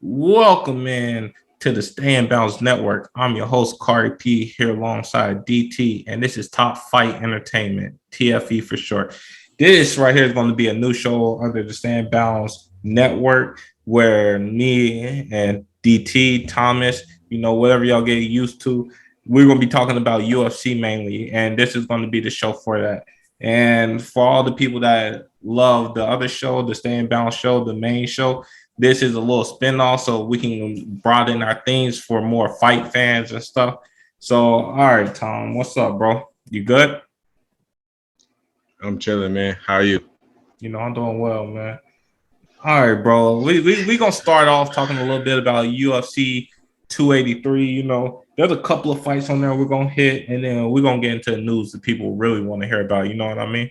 Welcome in to the Stay in Bounds Network. I'm your host, Kari P, here alongside DT, and this is Top Fight Entertainment, TFE for short. This right here is going to be a new show under the Stay in Bounds Network where me and DT, Thomas, whatever y'all get used to, we're going to be talking about UFC mainly, and this is going to be the show for that. And for all the people that love the other show, the Stay in Bounds show, the main show, this is a little spin-off so we can broaden our themes for more fight fans and stuff. So, all right, Tom, what's up, bro? You good? I'm chilling, man. How are you? I'm doing well, man. All right, bro. We gonna start off talking a little bit about UFC 283. There's a couple of fights on there we're gonna hit, and then we're gonna get into the news that people really want to hear about. You know what I mean?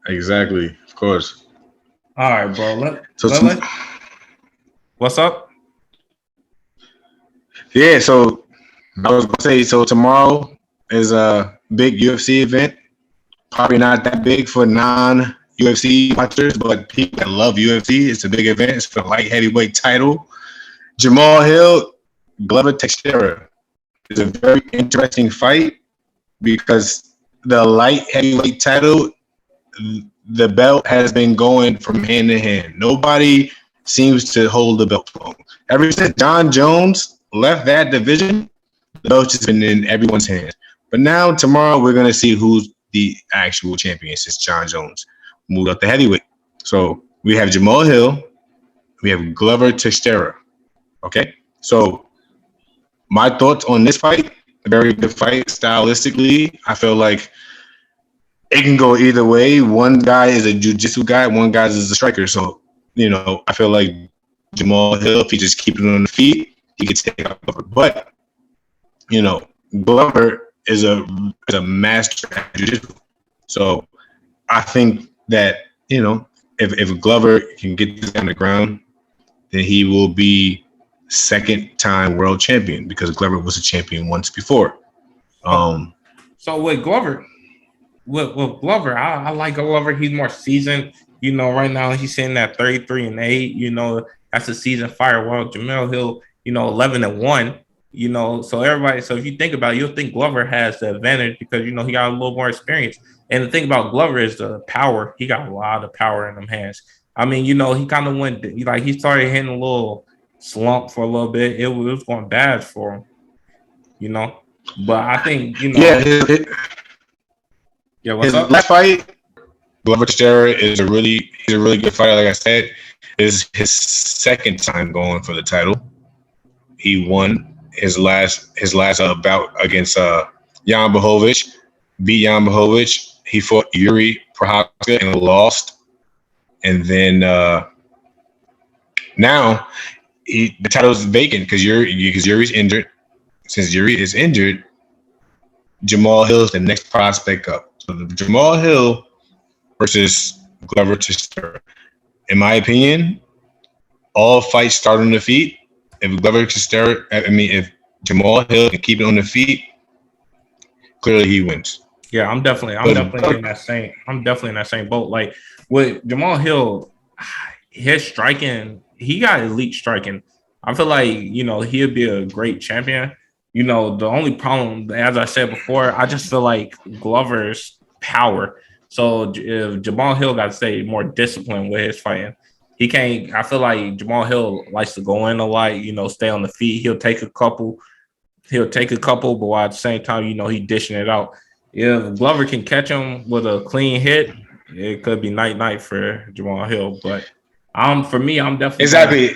Exactly. Of course. All right, bro. What's up? Yeah, so I was gonna say tomorrow is a big UFC event. Probably not that big for non-UFC watchers, but people that love UFC, it's a big event. It's for the light heavyweight title. Jamal Hill, Glover Teixeira. It's a very interesting fight because the light heavyweight title, the belt has been going from hand to hand. Nobody seems to hold the belt long. Ever since John Jones left that division, the belt's just been in everyone's hands. But now, tomorrow, we're going to see who's the actual champion since John Jones moved up to heavyweight. So we have Jamal Hill. We have Glover Teixeira. Okay? So my thoughts on this fight, a very good fight stylistically. I feel like it can go either way. One guy is a jiu-jitsu guy. One guy is a striker. So, I feel like Jamal Hill, if he just keeps it on the feet, he could take out Glover. But, Glover is a master at jiu-jitsu. So I think that, if Glover can get this on the ground, then he will be second-time world champion because Glover was a champion once before. So with Glover, I like Glover. He's more seasoned. Right now he's sitting at 33-8. That's a seasoned fighter. Well, Jamel Hill, 11-1. So if you think about it, you'll think Glover has the advantage because he got a little more experience. And the thing about Glover is the power. He got a lot of power in them hands. I mean, he kind of went he started hitting a little slump for a little bit. It was going bad for him. But I think his last fight, Glover Teixeira is a really good fighter. Like I said, is his second time going for the title. He won his last bout against Jan Blachowicz, beat Jan Blachowicz. He fought Yuri Prochazka and lost, and then now the title is vacant because Yuri's injured. Since Yuri is injured, Jamal Hill is the next prospect up. So Jamal Hill versus Glover Teixeira. In my opinion, all fights start on the feet. If Jamal Hill can keep it on the feet, clearly he wins. Yeah, I'm definitely in that same. I'm definitely in that same boat. Like with Jamal Hill, his striking, he got elite striking. I feel like he'll be a great champion. The only problem, as I said before, I just feel like Glover's power. So if Jamal Hill got to stay more disciplined with his fighting, he can't. I feel like Jamal Hill likes to go in a lot, stay on the feet. He'll take a couple, but while at the same time, he dishing it out. If Glover can catch him with a clean hit, it could be night for Jamal Hill. But for me, I'm definitely exactly.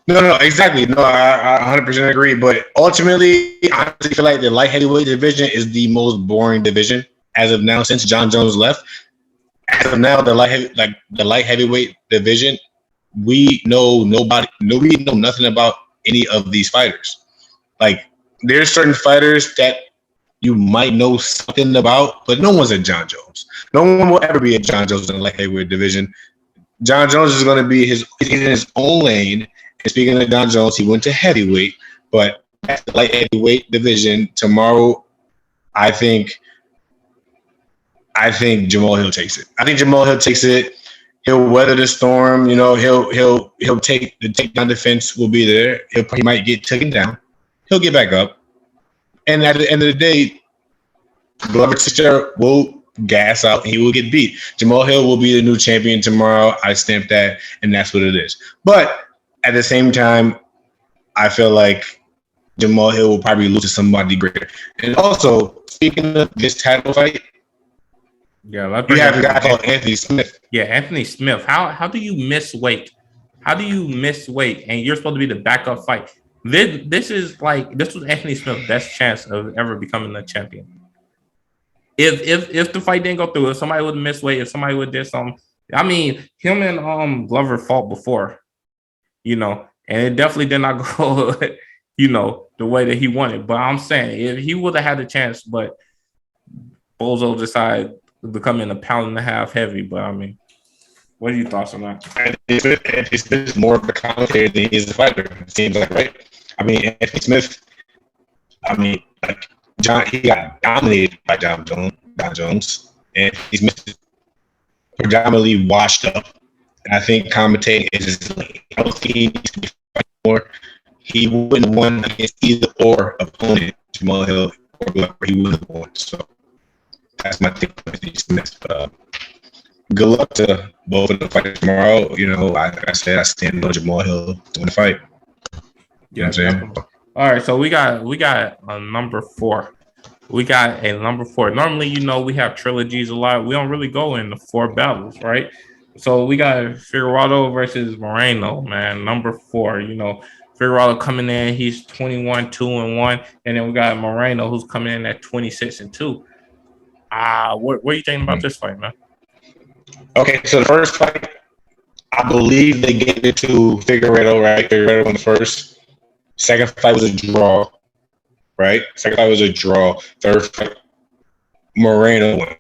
No, exactly. No, I 100% agree. But ultimately, I honestly feel like the light heavyweight division is the most boring division as of now since John Jones left. As of now, the light heavyweight division, we know nothing about any of these fighters. Like, there's certain fighters that you might know something about, but no one's a John Jones. No one will ever be a John Jones in the light heavyweight division. John Jones is going to be he's in his own lane. And speaking of John Jones, he went to heavyweight, but at the light heavyweight division tomorrow, I think Jamal Hill takes it. He'll weather the storm. You know, he'll take the takedown defense will be there. He might get taken down. He'll get back up. And at the end of the day, Glover Teixeira will gas out and he will get beat. Jamal Hill will be the new champion tomorrow. I stamp that, and that's what it is. But at the same time, I feel like Jamal Hill will probably lose to somebody greater. And also, speaking of this title fight, Yeah, you have a guy called Anthony Smith. Yeah, Anthony Smith. How do you miss weight? How do you miss weight? And you're supposed to be the backup fight. This was Anthony Smith's best chance of ever becoming a champion. If the fight didn't go through, if somebody would have missed weight, if somebody would have did something, I mean, him and Glover fought before, you know, and it definitely did not go, you know, the way that he wanted. But I'm saying if he would have had the chance, but Bozo decided to become in a pound and a half heavy. But I mean, what are your thoughts on that? Anthony Smith is more of a commentator than he is a fighter. It seems like, right? I mean, Anthony Smith. I mean, like he got dominated by John Jones, and he's predominantly washed up. And I think commentating is his lane. I don't think he needs to be fighting more. He wouldn't have won against either or opponent, Jamal Hill or Glover. He wouldn't have won. So that's my take on Anthony Smith. Good luck to both of the fighters tomorrow. You know, like I said, I stand on Jamal Hill to win the fight. You know what I'm saying? All right, so we got a number 4. We got a number 4. Normally, you know, we have trilogies a lot. We don't really go into 4 battles, right? So we got Figueiredo versus Moreno, man. Number 4, you know, Figueiredo coming in, he's 21-2-1, and then we got Moreno who's coming in at 26-2. What are you thinking about this fight, man? Okay, so the first fight, I believe they gave it to Figueiredo, right? Figueiredo won the first. Second fight was a draw, right? Second fight was a draw. Third fight, Moreno won.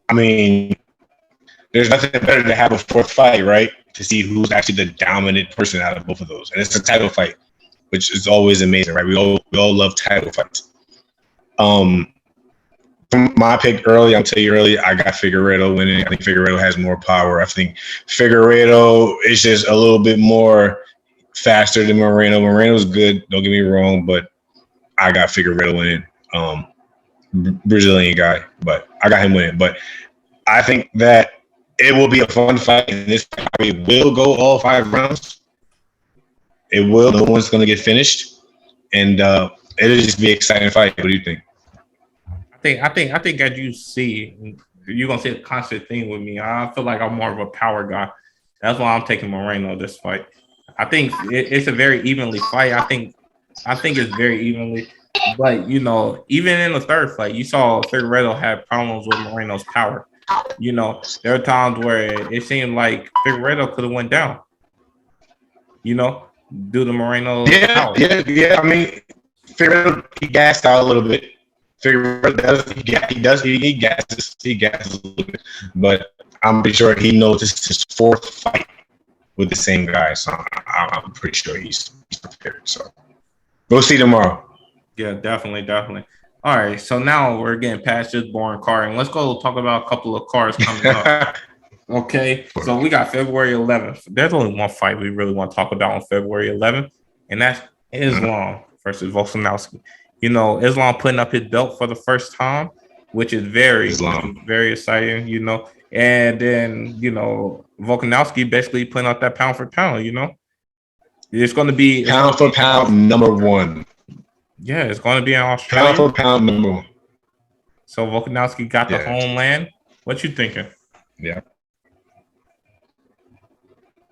I mean, there's nothing better to have a fourth fight, right? To see who's actually the dominant person out of both of those. And it's a title fight, which is always amazing, right? We all love title fights. From my pick early, I'll tell you early, I got Figueiredo winning. I think Figueiredo has more power. I think Figueiredo is just a little bit more faster than Moreno. Moreno's good, don't get me wrong, but I got Figueiredo winning. Brazilian guy, but I got him winning. But I think that it will be a fun fight, and this probably will go all 5 rounds. It will. No one's going to get finished, and it'll just be an exciting fight. What do you think? I think as you see, you're gonna see a constant thing with me. I feel like I'm more of a power guy. That's why I'm taking Moreno this fight. I think it's a very evenly fight. I think it's very evenly. But you know, even in the third fight, you saw Figueiredo had problems with Moreno's power. You know, there are times where it seemed like Figueiredo could have went down. You know, due to Moreno's power. Yeah. I mean, Figueiredo, he gassed out a little bit. Figueiredo he gasses a little bit, but I'm pretty sure he knows this is his 4th fight with the same guy, so I'm pretty sure he's prepared. So we'll see tomorrow. Yeah, definitely. All right, so now we're getting past this boring card, and let's go talk about a couple of cards coming up. Okay, so we got February 11th. There's only one fight we really want to talk about on February 11th, and that's Islam versus Volkanovski. You know, Islam putting up his belt for the first time, which is very exciting, you know. And then, you know, Volkanovski basically putting up that pound for pound, you know. It's going to be pound for pound number 1. Yeah, it's going to be in Australia. Pound for pound number 1. So Volkanovski got the homeland. What you thinking? Yeah.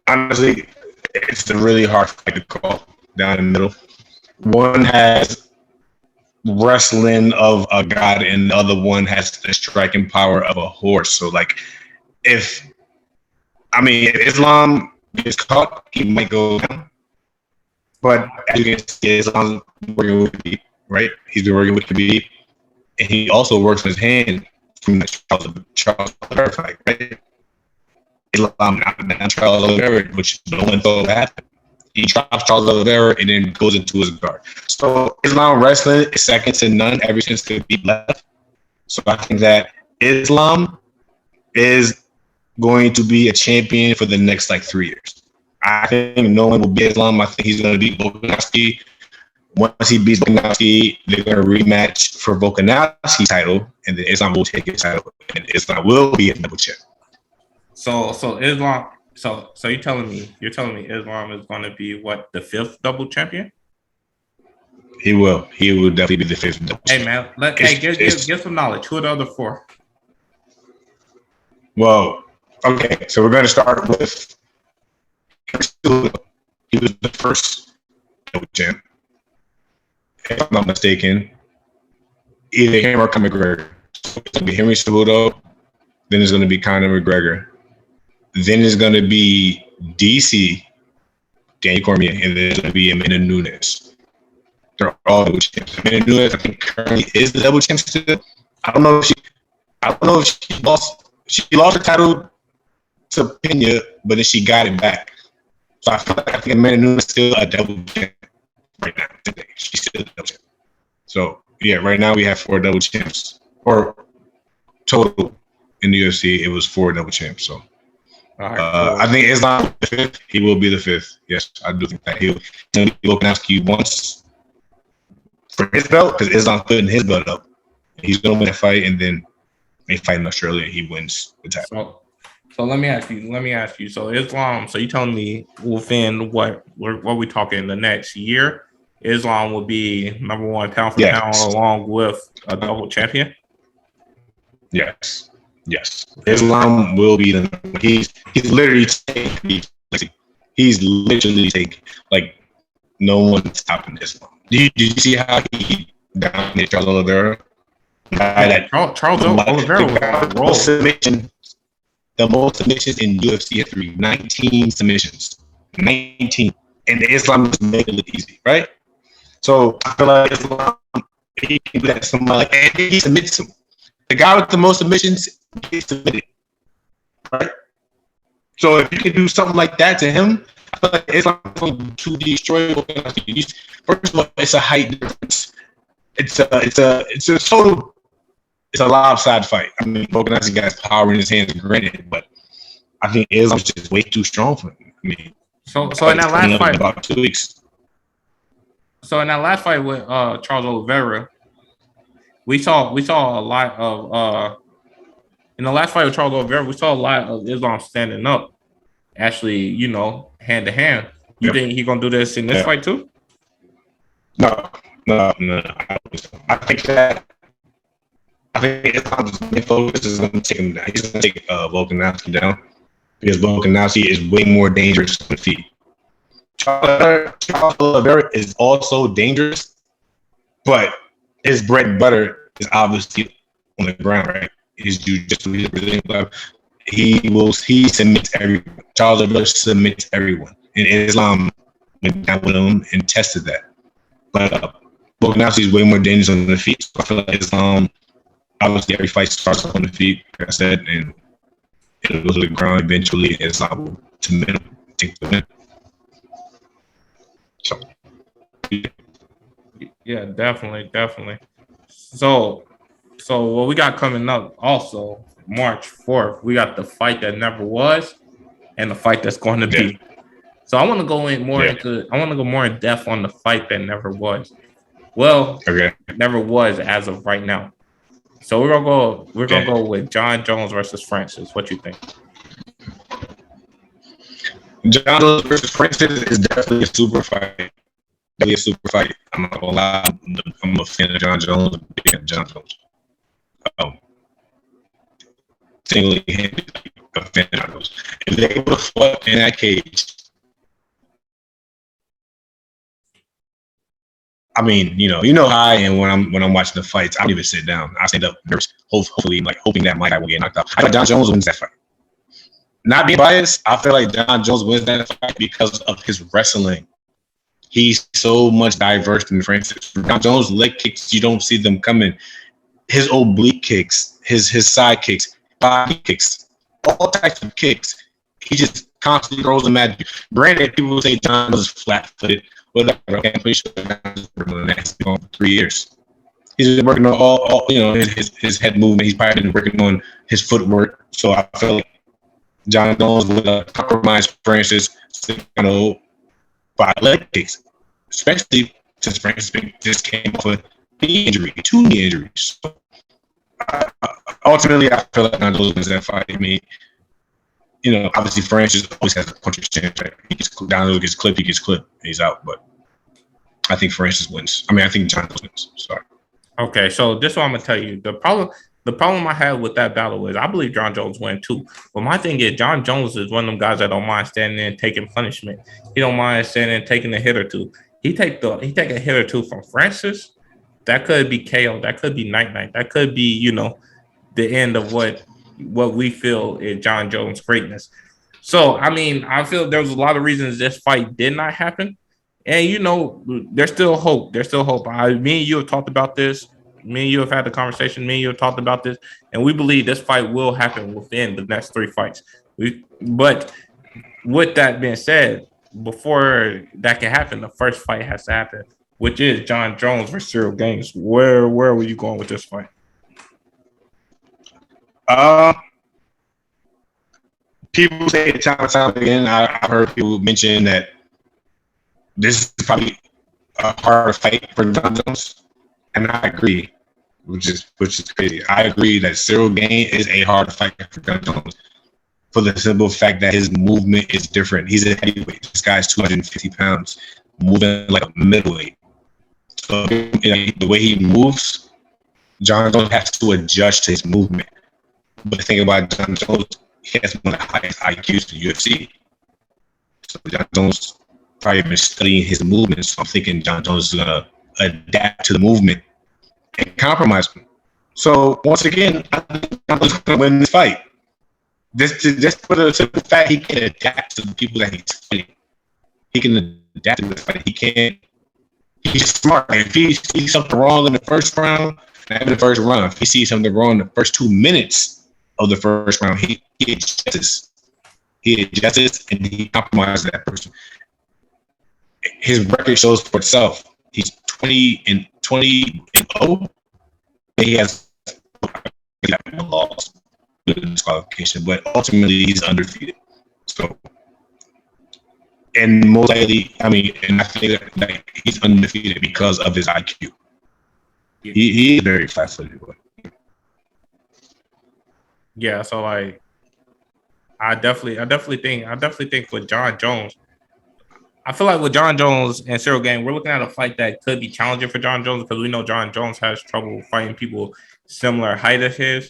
Honestly, it's a really hard fight to call down the middle. One has wrestling of a god, and the other one has the striking power of a horse. So, like, if Islam gets caught, he might go down. But as you can see, Islam's working with Khabib, right? He's been working with Khabib, and he also works with his hand from the Charles Oliveira fight, right? Islam knocked down Charles Oliveira, which no one thought would happen. He drops Charles Oliveira and then goes into his guard. So Islam wrestling is second to none ever since Khabib left. So I think that Islam is going to be a champion for the next like 3 years. I think no one will beat Islam. I think he's going to beat Volkanovski. Once he beats Volkanovski, they're going to rematch for Volkanovski's title, and then Islam will take his title, and Islam will be a double champ. So Islam. So you're telling me Islam is going to be what, the 5th double champion? He will definitely be the 5th double champion. Hey man, give some knowledge. Who are the other 4? Well, okay, so we're going to start with he was the first double champ. If I'm not mistaken, either him or Conor McGregor. So it's going to be Henry Cejudo, then it's going to be Conor McGregor, then it's going to be DC, Daniel Cormier, and then it's going to be Amanda Nunes. They're all double champs. Amanda Nunes, I think, currently is the double champ still. I don't know if she lost her title to Pena, but then she got it back. So I think Amanda Nunes is still a double champ right now. Today, she's still a double champ. So yeah, right now we have 4 double champs, or total in the UFC. It was 4 double champs. So Right, I think Islam the 5th. He will be the 5th. Yes, I do think that he'll be Volkanovski once for his belt, because Islam's putting his belt up. He's gonna win a fight, and then they fight in Australia. He wins the title. So let me ask you. So Islam. So you telling me within what we talking, the next year, Islam will be number 1 pound for pound, along with a double champion? Yes. Islam will be the. He's literally taking like no one's stopping Islam. Did you see how he dominated Charles Oliveira? Charles Oliveira was on a roll. The most submissions in UFC history, 19 submissions. 19. And Islam just made it look easy, right? So I feel like Islam, he can do that to somebody, and he submits him. The guy with the most submissions gets submitted, right? So if you can do something like that to him, I feel like Islam is going to destroy. First of all, it's a height difference. It's a total. It's a lopsided fight. I mean, Volkanovski got power in his hands, granted, but I think Islam's just way too strong for him. I mean, so in that last fight, about 2 weeks. So in that last fight with Charles Oliveira, we saw a lot of in the last fight with Charles Oliveira, we saw a lot of Islam standing up, actually, hand to hand. You think he's gonna do this in this fight too? No. I think Islam's main focus is going to take him down. He's going to take Volkanovski down, because Volkanovski is way more dangerous on the feet. Charles Oliveira is also dangerous, but his bread and butter is obviously on the ground, right? His jiu-jitsu, he's a Brazilian club. He submits everyone. Charles Oliveira submits everyone. And Islam went down with him and tested that. But Volkanovski is way more dangerous on the feet. So I feel like Islam, obviously every fight starts on the feet, like I said, and it'll go to the ground eventually. Islam will take the win. So, yeah, definitely. So what we got coming up also, March 4th, we got the fight that never was and the fight that's going to be. So I want to go more in depth on the fight that never was. Well, never was as of right now. So we're gonna go with Jon Jones versus Francis. What you think? Jon Jones versus Francis is definitely a super fight. I'm not gonna lie. I'm a fan of Jon Jones. I'm a big fan of Jon Jones. Single-handed, a fan of Jon Jones. If they able to fight in that cage, I mean, you know how I am when I'm watching the fights. I don't even sit down. I stand up, hopefully, like hoping that my guy will get knocked out. I feel like Jon Jones wins that fight. Not being biased, I feel like Jon Jones wins that fight because of his wrestling. He's so much diverse than Francis. Jon Jones' leg kicks, you don't see them coming. His oblique kicks, his side kicks, body kicks, all types of kicks. He just constantly throws them at you. Granted, people will say Jon Jones is flat-footed. Whatever, okay, I'm pretty sure he's been on for 3 years. He's been working on all his head movement. He's probably been working on his footwork. So I feel like John Jones would compromise Francis Ngannou by leg kicks, especially since Francis just came off a knee injury, 2 knee injuries. So, ultimately, I feel like Ngannou wins that fight. I mean, obviously Francis always has a puncher's chance. Right? Ngannou gets clipped, he's out. But I think Francis wins. I mean, I think John Jones wins. Sorry. Okay, so this is what I'm gonna tell you. The problem I had with that battle is I believe John Jones win too. But my thing is John Jones is one of them guys that don't mind standing there and taking punishment. He don't mind standing and taking a hit or two. He take a hit or two from Francis. That could be KO. That could be night. That could be, the end of what we feel is John Jones' greatness. So I mean, I feel there's a lot of reasons this fight did not happen. And there's still hope. There's still hope. Me and you have talked about this. Me and you have had the conversation. Me and you have talked about this, and we believe this fight will happen within the next 3 fights. But with that being said, before that can happen, the first fight has to happen, which is John Jones versus Cyril Gaines. Where were you going with this fight? People say it time and time again. I've heard people mention that this is probably a harder fight for John Jones, and I agree, which is crazy. I agree that Cyril Gaines is a hard fight for John Jones for the simple fact that his movement is different. He's a heavyweight. This guy's 250 pounds, moving like a middleweight. So the way he moves, John Jones has to adjust to his movement. But the thing about John Jones, he has one of the highest IQs in the UFC. So John Jones probably been studying his movements. So I'm thinking John Jones is gonna adapt to the movement and compromise him. So once again, I think John Jones is gonna win this fight. Just for the simple fact he can adapt to the people that he's fighting. He can adapt to the fight. He's smart. If he sees something wrong in the first round, if he sees something wrong in the first 2 minutes of the first round, he adjusts. He adjusts and he compromises that person. His record shows for itself. He's 20-0. He has no loss with disqualification, but ultimately he's undefeated. So, and most likely, and I think that he's undefeated because of his IQ. He is very fast-footed. Yeah, so like, I definitely think with John Jones, I feel like with John Jones and Cyril Gaines, we're looking at a fight that could be challenging for John Jones because we know John Jones has trouble fighting people similar height as his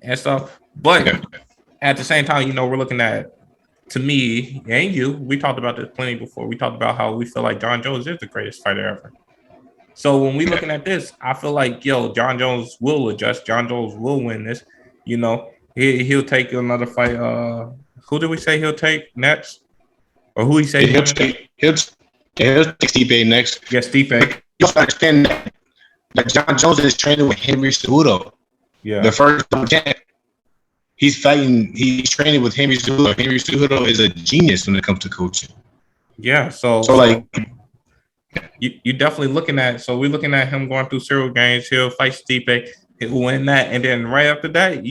and stuff. But at the same time, we're looking at, to me and you, we talked about this plenty before. We talked about how we feel like John Jones is the greatest fighter ever. So when we're looking at this, I feel like, John Jones will adjust. John Jones will win this. He'll take another fight. Who did we say he'll take next? Or who he say he'll take Stipe next. Yeah, Stipe. You have to understand that John Jones is training with Henry Cejudo. Yeah. The first champ. He's training with Henry Cejudo. Henry Cejudo is a genius when it comes to coaching. Yeah, so like you definitely looking at, so we're looking at him going through Cyril Gaines. He'll fight Stipe, he'll win that, and then right after that,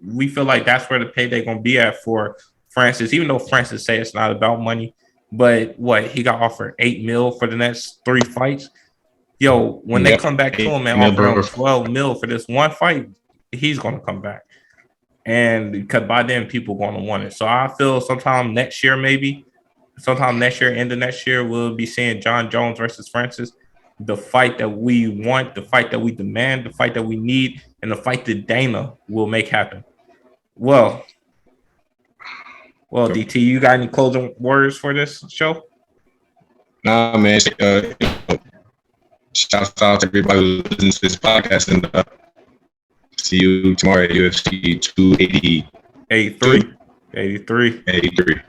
we feel like that's where the payday gonna be at for Francis, even though Francis say it's not about money. But he got offered $8 million for the next 3 fights. When they come back to him and offer him $12 million for this one fight, he's gonna come back. And because by then people going to want it. So I feel sometime next year, end of next year, we'll be seeing John Jones versus Francis. The fight that we want, the fight that we demand, the fight that we need, and the fight that Dana will make happen. Well, DT, you got any closing words for this show? Nah, man. Shout out to everybody who listens to this podcast, and see you tomorrow at UFC 283. 83.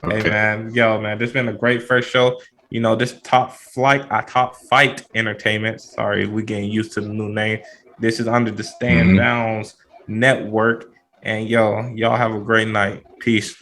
Okay. Hey, man. Man, this has been a great first show. This Top Fight Entertainment. Sorry, we're getting used to the new name. This is under the Stand Downs Network. And y'all have a great night. Peace.